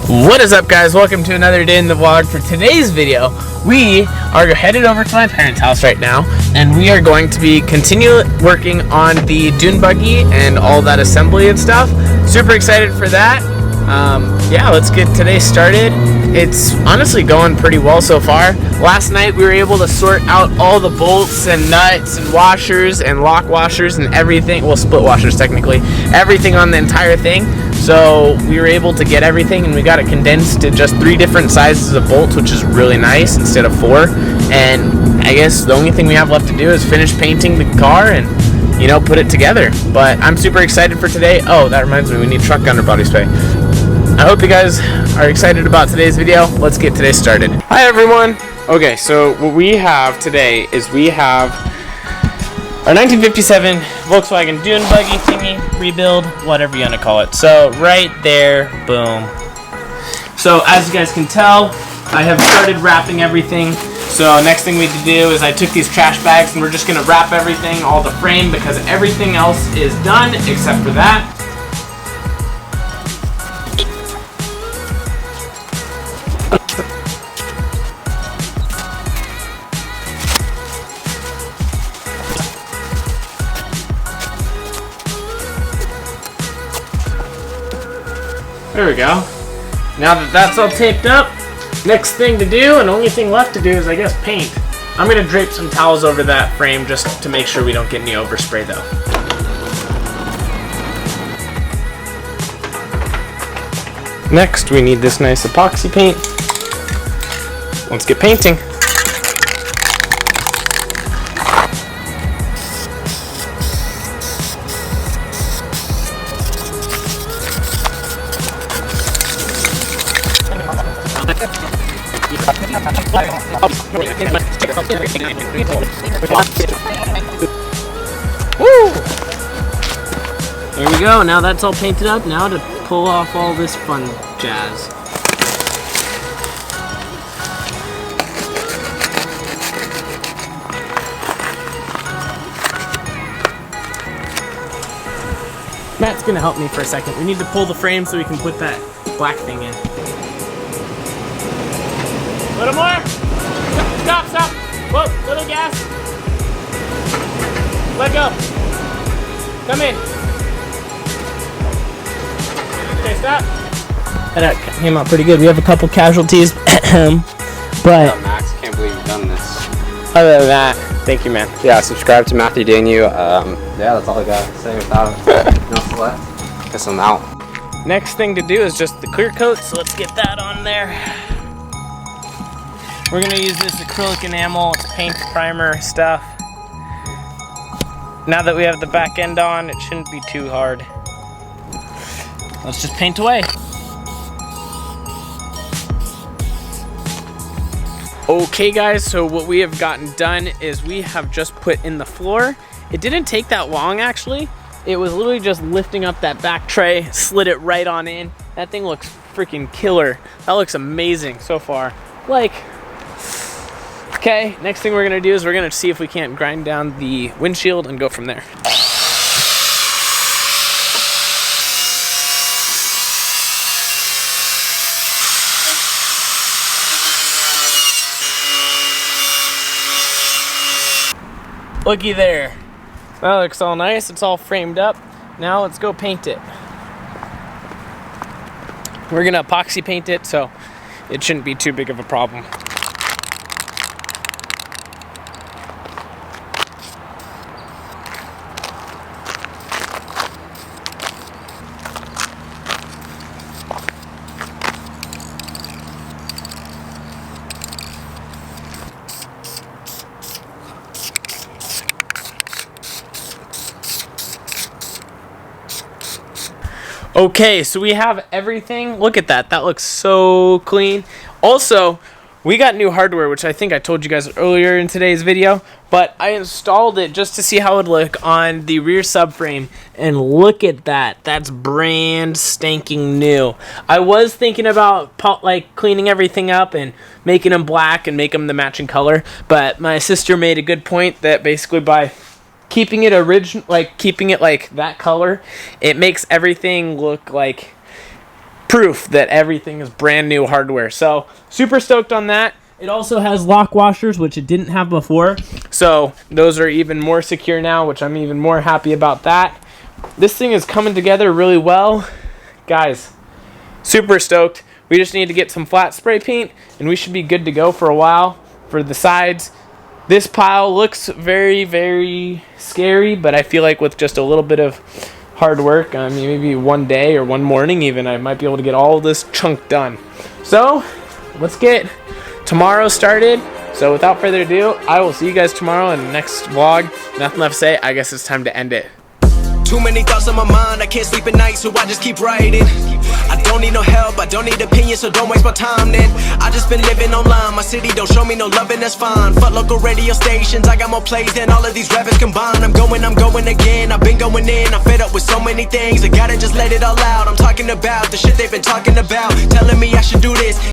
What is up, guys? Welcome to another day in the vlog. For today's video, we are headed over to my parents' house right now, and we are going to be working on the dune buggy and all that assembly and stuff. Super excited for that. Yeah, let's get today started. It's honestly going pretty well so far. Last night we were able to sort out all the bolts and nuts and washers and lock washers and everything. Well, split washers technically. Everything on the entire thing. So we were able to get everything, and we got it condensed to just 3 different sizes of bolts, which is really nice instead of 4. And I guess the only thing we have left to do is finish painting the car and, you know, put it together. But I'm super excited for today. Oh, that reminds me, we need truck underbody spray. I hope you guys are excited about today's video. Let's get today started. Hi everyone. Okay, so what we have today is we have our 1957 Volkswagen dune buggy thingy, rebuild, whatever you want to call it. So right there, boom. So as you guys can tell, I have started wrapping everything. So next thing we need to do is I took these trash bags and we're just going to wrap everything, all the frame, because everything else is done except for that. There we go. Now that that's all taped up, next thing to do, and only thing left to do, is I guess paint. I'm going to drape some towels over that frame just to make sure we don't get any overspray though. Next, we need this nice epoxy paint. Let's get painting. Woo! There we go. Now that's all painted up. Now to pull off all this fun jazz. Matt's gonna help me for a second. We need to pull the frame so we can put that black thing in. A little more. Stop, stop. Whoa, little gas. Let go. Come in. Okay, stop. That came out pretty good. We have a couple casualties, but Max, can't believe you've done this. Other than that, thank you, man. Yeah, subscribe to Matthew Daniel. Yeah, that's all I got to say without nothing else left. Guess I'm out. Next thing to do is just the clear coat, so let's get that on there. We're gonna use this acrylic enamel, it's paint primer stuff. Now that we have the back end on, it shouldn't be too hard. Let's just paint away. Okay guys, so what we have gotten done is we have just put in the floor. It didn't take that long actually. It was literally just lifting up that back tray, slid it right on in. That thing looks freaking killer. That looks amazing so far. Like, okay, next thing we're gonna do is we're gonna see if we can't grind down the windshield and go from there. Looky there. That looks all nice, it's all framed up. Now let's go paint it. We're gonna epoxy paint it, so it shouldn't be too big of a problem. Okay, so we have everything. Look at that. That looks so clean. Also, we got new hardware, which I think I told you guys earlier in today's video, but I installed it just to see how it would look on the rear subframe, and look at that. That's brand spanking new. I was thinking about like cleaning everything up and making them black and make them the matching color, but my sister made a good point that basically by keeping it original, like keeping it like that color, it makes everything look like proof that everything is brand new hardware. So super stoked on that. It also has lock washers, which it didn't have before. So those are even more secure now, which I'm even more happy about that. This thing is coming together really well. Guys, super stoked. We just need to get some flat spray paint and we should be good to go for a while. For the sides, this pile looks very, very scary, but I feel like with just a little bit of hard work, I mean maybe one day or one morning even, I might be able to get all of this chunk done. So let's get tomorrow started. So without further ado, I will see you guys tomorrow in the next vlog. Nothing left to say. I guess it's time to end it. Too many thoughts on my mind, I can't sleep at night, so I just keep writing. I don't need no help, I don't need opinions, so don't waste my time then. I just been living online, my city don't show me no love and that's fine. Fuck local radio stations, I got more plays than all of these rappers combined. I'm going again, I've been going in, I'm fed up with so many things. I gotta just let it all out, I'm talking about the shit they've been talking about, telling me I should do this.